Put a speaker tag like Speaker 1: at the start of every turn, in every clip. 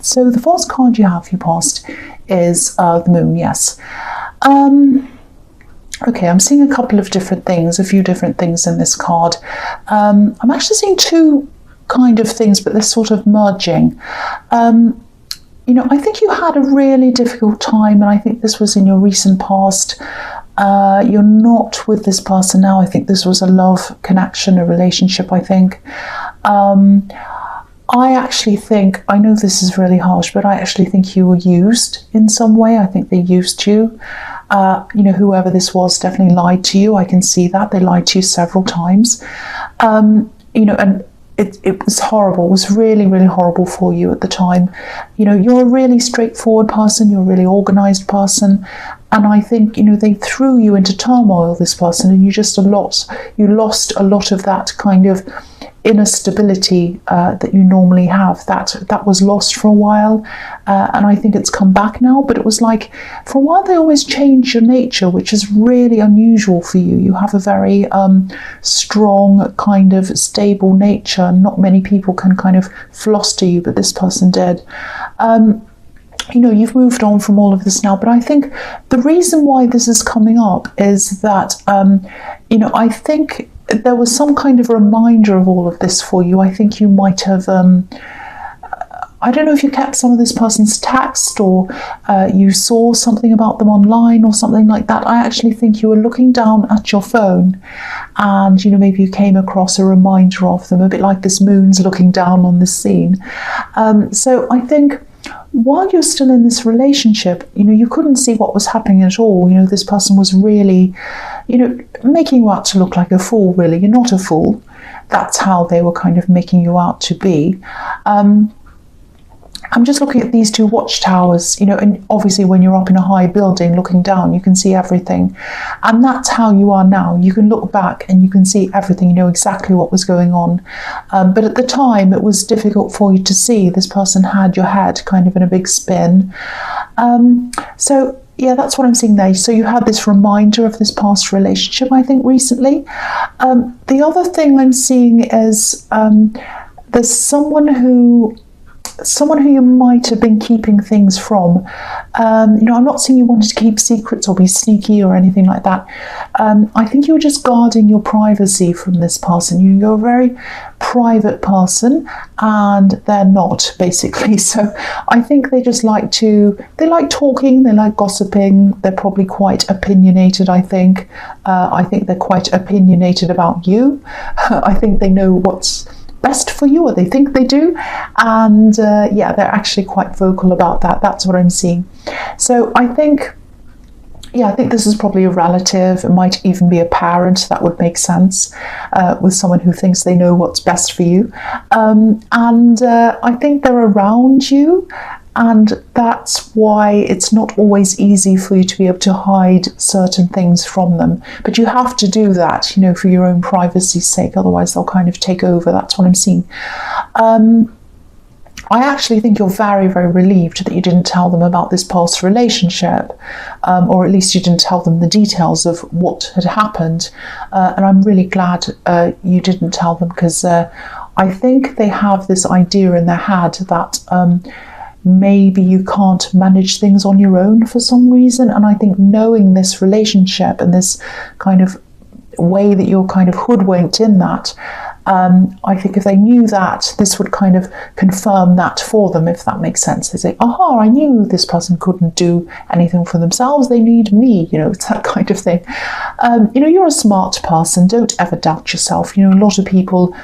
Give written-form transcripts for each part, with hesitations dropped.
Speaker 1: So the first card you have for your past is the Moon, yes. Okay, I'm seeing a couple of different things, a few different things in this card. I'm actually seeing two kind of things, but they're sort of merging. You know, I think you had a really difficult time, and I think this was in your recent past. You're not with this person now. I think this was a love connection, a relationship, I think. I actually think, I know this is really harsh, but I actually think you were used in some way. I think they used you. You know, whoever this was definitely lied to you. I can see that. They lied to you several times. You know, and it was horrible. It was really, really horrible for you at the time. You know, you're a really straightforward person. You're a really organized person. And I think, you know, they threw you into turmoil, this person, and you lost a lot of that kind of inner stability that you normally have. That was lost for a while, and I think it's come back now. But it was like, for a while they always change your nature, which is really unusual for you. You have a very strong, kind of stable nature. Not many people can kind of fluster you, but this person did. You know, you've moved on from all of this now, but I think the reason why this is coming up is that, you know, I think there was some kind of reminder of all of this for you. I think you might have, I don't know if you kept some of this person's text, or you saw something about them online or something like that. I actually think you were looking down at your phone and, you know, maybe you came across a reminder of them, a bit like this moon's looking down on this scene. So I think while you're still in this relationship, you know, you couldn't see what was happening at all. You know, this person was really, you know, making you out to look like a fool, really. You're not a fool. That's how they were kind of making you out to be. I'm just looking at these two watchtowers, you know, and obviously when you're up in a high building looking down, you can see everything. And that's how you are now. You can look back and you can see everything. You know exactly what was going on. But at the time, it was difficult for you to see. This person had your head kind of in a big spin. So yeah, that's what I'm seeing there. So you had this reminder of this past relationship, I think, recently. The other thing I'm seeing is there's someone who you might have been keeping things from. You know, I'm not saying you wanted to keep secrets or be sneaky or anything like that. I think you were just guarding your privacy from this person. You're a very private person and they're not, basically. So I think they just like talking, they like gossiping. They're probably quite opinionated, I think. I think they're quite opinionated about you. I think they know what's best for you, or they think they do, and yeah, they're actually quite vocal about that. That's what I'm seeing. So I think, yeah, I think this is probably a relative. It might even be a parent. That would make sense, with someone who thinks they know what's best for you. And I think they're around you, and that's why it's not always easy for you to be able to hide certain things from them. But you have to do that, you know, for your own privacy's sake. Otherwise, they'll kind of take over. That's what I'm seeing. I actually think you're very, very relieved that you didn't tell them about this past relationship, or at least you didn't tell them the details of what had happened. And I'm really glad you didn't tell them, because I think they have this idea in their head that maybe you can't manage things on your own for some reason. And I think knowing this relationship and this kind of way that you're kind of hoodwinked in that, I think if they knew that, this would kind of confirm that for them, if that makes sense. They say, aha, I knew this person couldn't do anything for themselves. They need me, you know, it's that kind of thing. You know, you're a smart person. Don't ever doubt yourself. You know, a lot of people,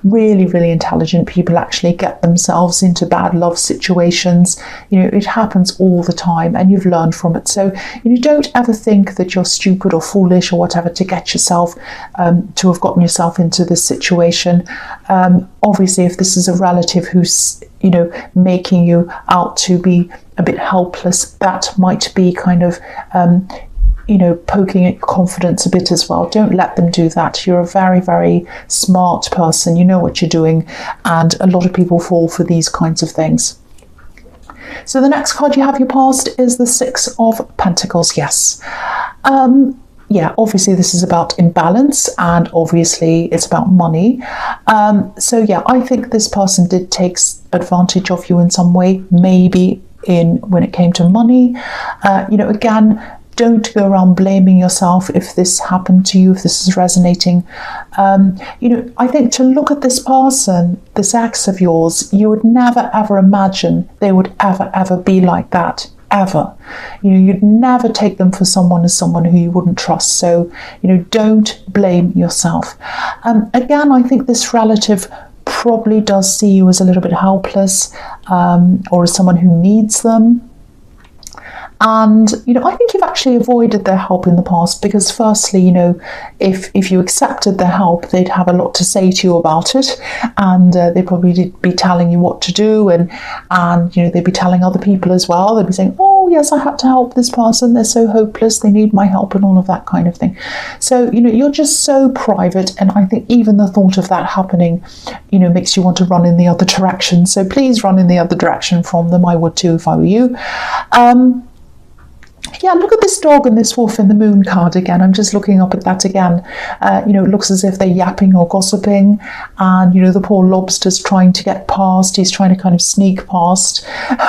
Speaker 1: really, really intelligent people, actually get themselves into bad love situations. You know, it happens all the time, and you've learned from it. So, you know, don't ever think that you're stupid or foolish or whatever to get yourself, to have gotten yourself into this situation. Obviously, if this is a relative who's, you know, making you out to be a bit helpless, that might be kind of, you know, poking at your confidence a bit as well. Don't let them do that. You're a very, very smart person. You know what you're doing, and a lot of people fall for these kinds of things. So the next card you have your past is the Six of Pentacles. Yes. yeah, obviously this is about imbalance, and obviously it's about money. So yeah, I think this person did take advantage of you in some way, maybe when it came to money. Again, don't go around blaming yourself if this happened to you, if this is resonating. I think to look at this person, this ex of yours, you would never ever imagine they would ever be like that. Ever. You'd never take them for someone as someone who you wouldn't trust. So, don't blame yourself. Again, I think this relative probably does see you as a little bit helpless, or as someone who needs them. And, I think you've actually avoided their help in the past because firstly, if you accepted their help, they'd have a lot to say to you about it. And they'd probably be telling you what to do. And they'd be telling other people as well. They'd be saying, oh, yes, I had to help this person. They're so hopeless. They need my help and all of that kind of thing. So, you're just so private. And I think even the thought of that happening, makes you want to run in the other direction. So please run in the other direction from them. I would too if I were you. Yeah, look at this dog and this wolf in the moon card again. I'm just looking up at that again. It looks as if they're yapping or gossiping, and the poor lobster's trying to get past. He's trying to kind of sneak past.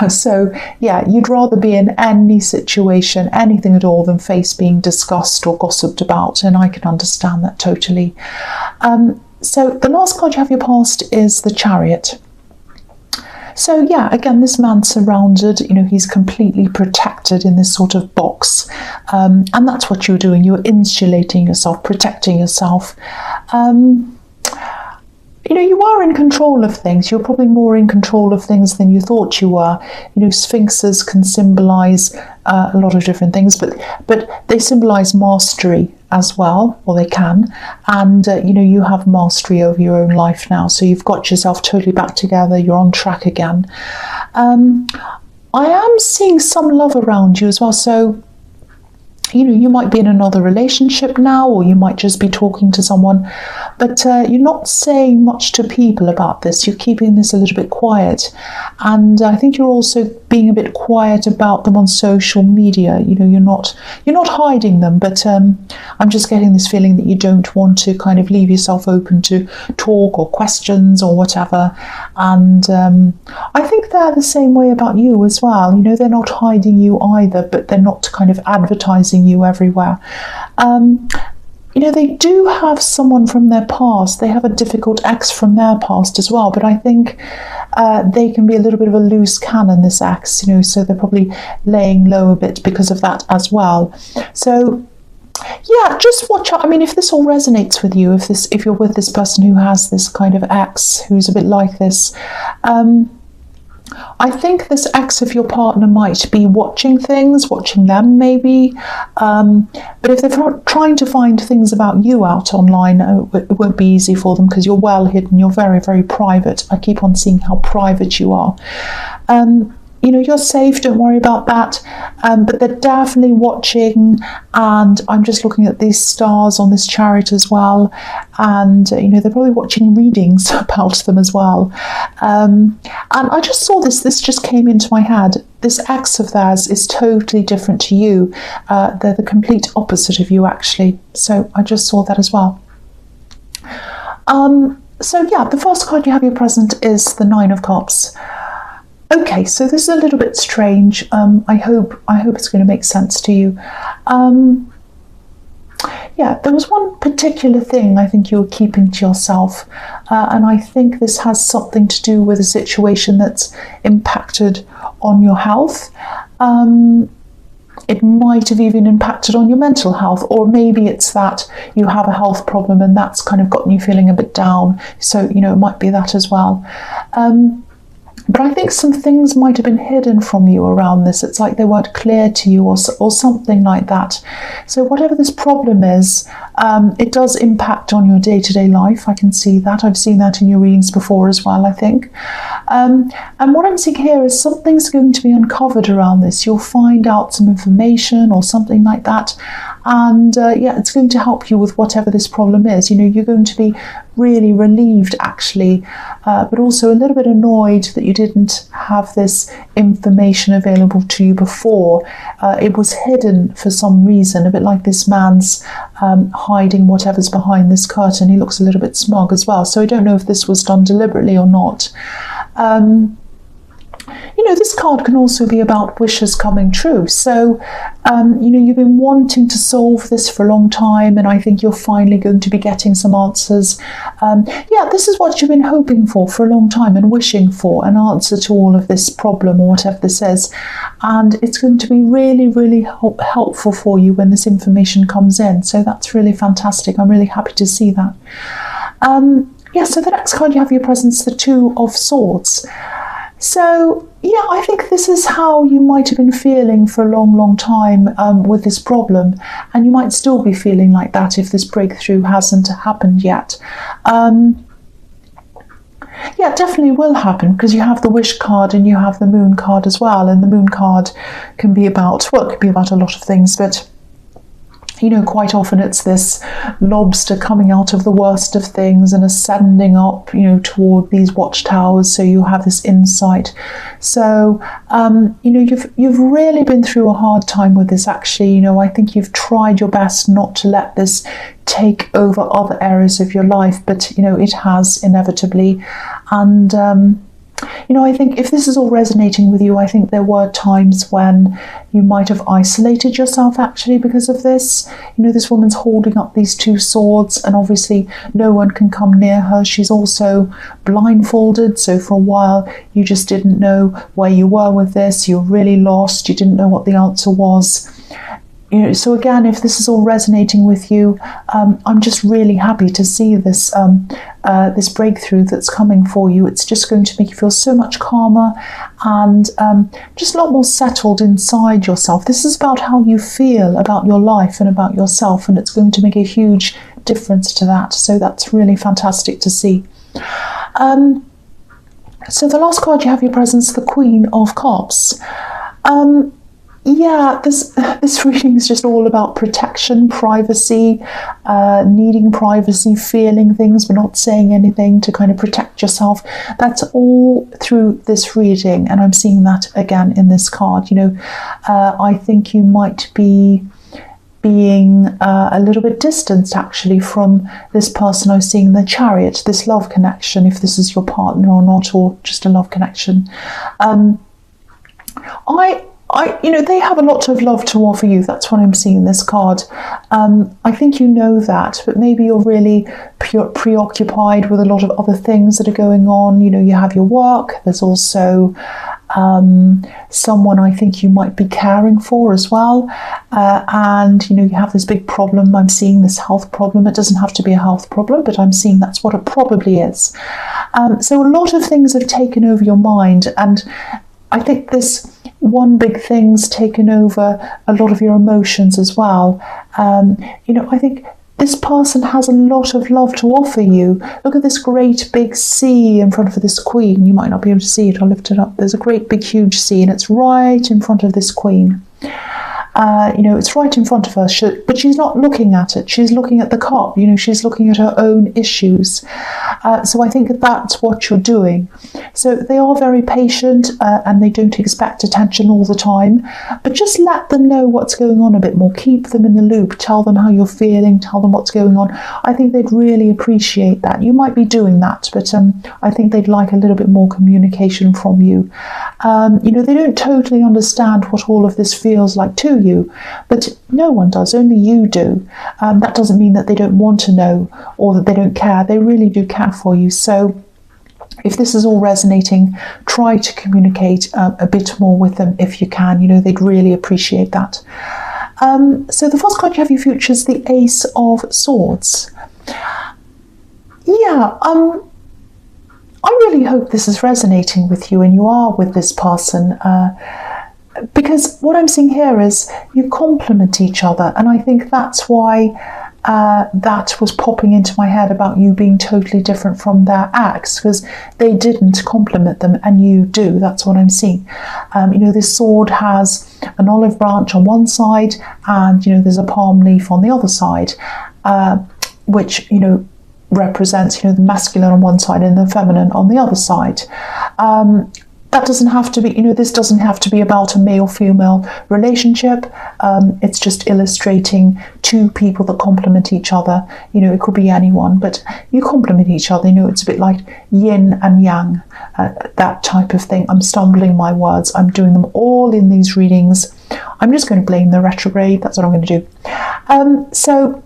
Speaker 1: So yeah, you'd rather be in any situation, anything at all, than face being discussed or gossiped about, and I can understand that totally. So the last card you have your past is the Chariot. So yeah, again, this man's surrounded, he's completely protected in this sort of box. And that's what you're doing. You're insulating yourself, protecting yourself. You are in control of things. You're probably more in control of things than you thought you were. Sphinxes can symbolize a lot of different things, but they symbolize mastery as well, or they can. And, you have mastery over your own life now. So you've got yourself totally back together. You're on track again. I am seeing some love around you as well. So, you might be in another relationship now, or you might just be talking to someone, but you're not saying much to people about this. You're keeping this a little bit quiet. And I think you're also being a bit quiet about them on social media. You're not hiding them, but I'm just getting this feeling that you don't want to kind of leave yourself open to talk or questions or whatever. And I think they're the same way about you as well. They're not hiding you either, but they're not kind of advertising you everywhere. They do have someone from their past. They have a difficult ex from their past as well, but I think they can be a little bit of a loose cannon, this ex, so they're probably laying low a bit because of that as well. So yeah, just watch out. I mean, if this all resonates with you, if you're with this person who has this kind of ex who's a bit like this, I think this ex of your partner might be watching them maybe, but if they're trying to find things about you out online, it won't be easy for them because you're well hidden, you're very, very private. I keep on seeing how private you are. You're safe, don't worry about that, but they're definitely watching, and I'm just looking at these stars on this Chariot as well, and they're probably watching readings about them as well. And I just saw this just came into my head. This ex of theirs is totally different to you. They're the complete opposite of you, actually. So I just saw that as well. So yeah, the first card you have your present is the Nine of Cups. Okay, so this is a little bit strange. I hope it's going to make sense to you. Yeah, there was one particular thing I think you were keeping to yourself, and I think this has something to do with a situation that's impacted on your health. It might have even impacted on your mental health, or maybe it's that you have a health problem and that's kind of gotten you feeling a bit down. So, it might be that as well. But I think some things might have been hidden from you around this. It's like they weren't clear to you, or something like that. So whatever this problem is, it does impact on your day-to-day life. I can see that. I've seen that in your readings before as well, I think. And what I'm seeing here is something's going to be uncovered around this. You'll find out some information or something like that. And yeah, it's going to help you with whatever this problem is. You know, you're going to be really relieved, actually, but also a little bit annoyed that you didn't have this information available to you before. It was hidden for some reason, a bit like this man's hiding whatever's behind this curtain. He looks a little bit smug as well, so I don't know if this was done deliberately or not. You know, this card can also be about wishes coming true. So, you know, you've been wanting to solve this for a long time, and I think you're finally going to be getting some answers. Yeah, this is what you've been hoping for a long time and wishing for, an answer to all of this problem or whatever this is. And it's going to be really, really helpful for you when this information comes in. So that's really fantastic. I'm really happy to see that. Yeah, so the next card you have your presence, the Two of Swords. So, yeah, I think this is how you might have been feeling for a long, long time with this problem, and you might still be feeling like that if this breakthrough hasn't happened yet. Yeah, it definitely will happen, because you have the Wish card and you have the Moon card as well, and the Moon card can be about, well, it can be about a lot of things, but you know, quite often it's this lobster coming out of the worst of things and ascending up, you know, toward these watchtowers. So you have this insight. So, you know, you've really been through a hard time with this, actually. You know, I think you've tried your best not to let this take over other areas of your life, but, you know, it has inevitably. And, you know, I think if this is all resonating with you, I think there were times when you might have isolated yourself, actually, because of this. You know, this woman's holding up these two swords, and obviously no one can come near her. She's also blindfolded, so for a while you just didn't know where you were with this. You're really lost. You didn't know what the answer was. You know, so again, if this is all resonating with you, I'm just really happy to see this this breakthrough that's coming for you. It's just going to make you feel so much calmer and just a lot more settled inside yourself. This is about how you feel about your life and about yourself, and it's going to make a huge difference to that. So that's really fantastic to see. So the last card you have your presence, the Queen of Cups. Yeah, this reading is just all about protection, privacy, needing privacy, feeling things but not saying anything to kind of protect yourself. That's all through this reading, and I'm seeing that again in this card. You know, I think you might be being a little bit distanced, actually, from this person. I was seeing the Chariot, this love connection, if this is your partner or not, or just a love connection. You know, they have a lot of love to offer you. That's what I'm seeing in this card. I think you know that, but maybe you're really preoccupied with a lot of other things that are going on. You know, you have your work. There's also someone I think you might be caring for as well. And, you know, you have this big problem. I'm seeing this health problem. It doesn't have to be a health problem, but I'm seeing that's what it probably is. So a lot of things have taken over your mind, and I think this one big thing's taken over a lot of your emotions as well. You know, I think this person has a lot of love to offer you. Look at this great big sea in front of this queen. You might not be able to see it. I'll lift it up. There's a great big huge sea, and it's right in front of this queen. You know, it's right in front of her, but she's not looking at it. She's looking at the cup. You know, she's looking at her own issues. So I think that's what you're doing. So they are very patient, and they don't expect attention all the time, but just let them know what's going on a bit more. Keep them in the loop. Tell them how you're feeling. Tell them what's going on. I think they'd really appreciate that. You might be doing that, but I think they'd like a little bit more communication from you. You know, they don't totally understand what all of this feels like to you, but no one does, only you do. That doesn't mean that they don't want to know or that they don't care. They really do care for you. So if this is all resonating, try to communicate a bit more with them if you can. You know, they'd really appreciate that. So the first card you have your future is the Ace of Swords. Yeah, I really hope this is resonating with you and you are with this person, because what I'm seeing here is you complement each other, and I think that's why that was popping into my head about you being totally different from their ex, because they didn't compliment them and you do. That's what I'm seeing. This sword has an olive branch on one side and, there's a palm leaf on the other side, which, represents, the masculine on one side and the feminine on the other side. That doesn't have to be, this doesn't have to be about a male-female relationship. It's just illustrating two people that complement each other. It could be anyone, but you complement each other. It's a bit like yin and yang, that type of thing. I'm stumbling my words. I'm doing them all in these readings. I'm just going to blame the retrograde. That's what I'm going to do.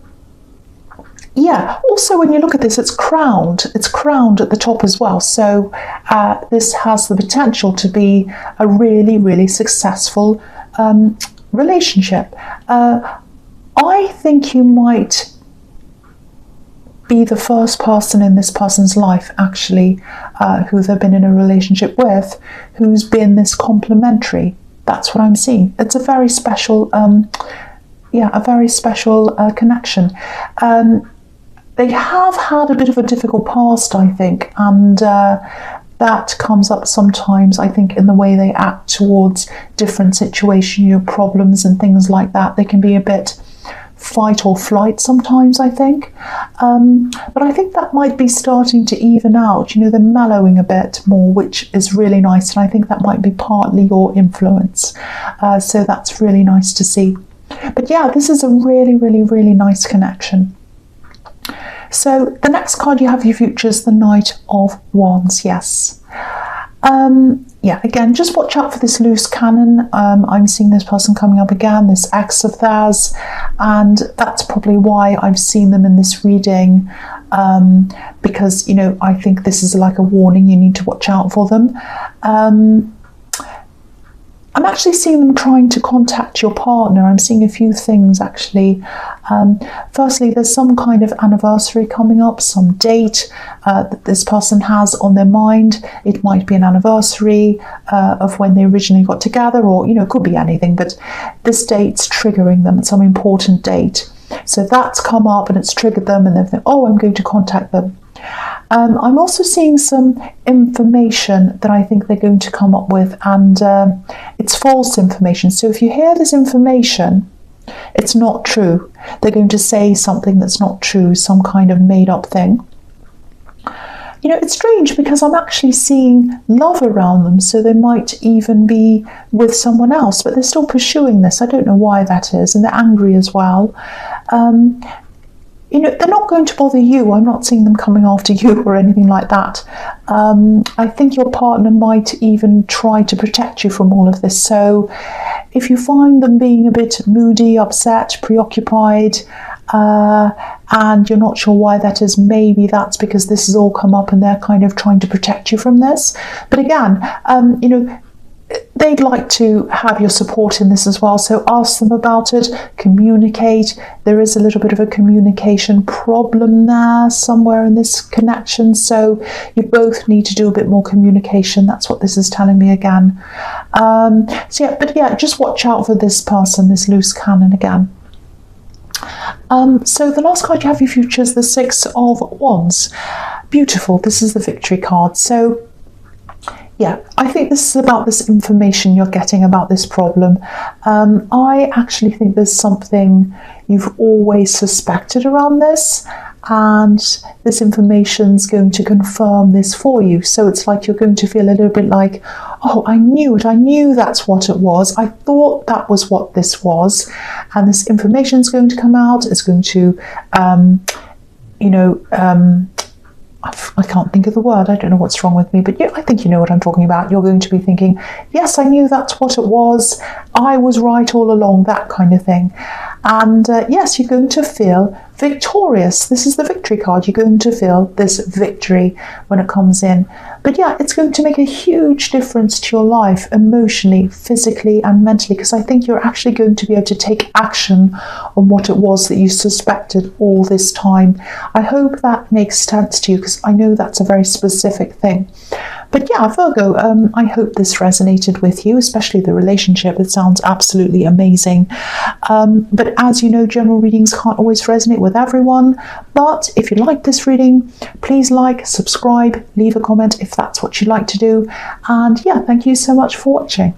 Speaker 1: Yeah, also when you look at this, it's crowned at the top as well. So this has the potential to be a really, really successful relationship. I think you might be the first person in this person's life, actually, who they've been in a relationship with, who's been this complementary. That's what I'm seeing. It's a very special, connection. They have had a bit of a difficult past, I think, and that comes up sometimes, I think, in the way they act towards different situations, problems and things like that. They can be a bit fight or flight sometimes, I think. But I think that might be starting to even out. They're mellowing a bit more, which is really nice, and I think that might be partly your influence. So that's really nice to see. But yeah, this is a really, really, really nice connection. So the next card you have your future is the Knight of Wands. Yes. Again, just watch out for this loose cannon. I'm seeing this person coming up again, this ex of theirs, and that's probably why I've seen them in this reading, because, I think this is like a warning. You need to watch out for them. I'm actually seeing them trying to contact your partner. I'm seeing a few things, actually. Firstly, there's some kind of anniversary coming up, some date that this person has on their mind. It might be an anniversary of when they originally got together, or, it could be anything, but this date's triggering them at some important date. So that's come up and it's triggered them, and they think, oh, I'm going to contact them. I'm also seeing some information that I think they're going to come up with, and it's false information. So if you hear this information, it's not true. They're going to say something that's not true, some kind of made-up thing. It's strange because I'm actually seeing love around them, so they might even be with someone else, but they're still pursuing this. I don't know why that is, and they're angry as well. They're not going to bother you. I'm not seeing them coming after you or anything like that. I think your partner might even try to protect you from all of this. So if you find them being a bit moody, upset, preoccupied, and you're not sure why that is, maybe that's because this has all come up and they're kind of trying to protect you from this. But again, they'd like to have your support in this as well, so ask them about it, communicate. There is a little bit of a communication problem there somewhere in this connection, so you both need to do a bit more communication. That's what this is telling me again. Just watch out for this person, this loose cannon again. So the last card you have your future is the Six of Wands. Beautiful. This is the victory card. So yeah, I think this is about this information you're getting about this problem. I actually think there's something you've always suspected around this, and this information's going to confirm this for you. So it's like you're going to feel a little bit like, oh, I knew it. I knew that's what it was. I thought that was what this was. And this information's going to come out. It's going to, I can't think of the word. I don't know what's wrong with me, but yeah, I think you know what I'm talking about. You're going to be thinking, yes, I knew that's what it was. I was right all along, that kind of thing. And yes, you're going to feel victorious. This is the victory card. You're going to feel this victory when it comes in. But yeah, it's going to make a huge difference to your life emotionally, physically and mentally, because I think you're actually going to be able to take action on what it was that you suspected all this time. I hope that makes sense to you, because I know that's a very specific thing. But yeah, Virgo, I hope this resonated with you, especially the relationship. It sounds absolutely amazing. But as you know, general readings can't always resonate with everyone. But if you like this reading, please like, subscribe, leave a comment if that's what you'd like to do. And yeah, thank you so much for watching.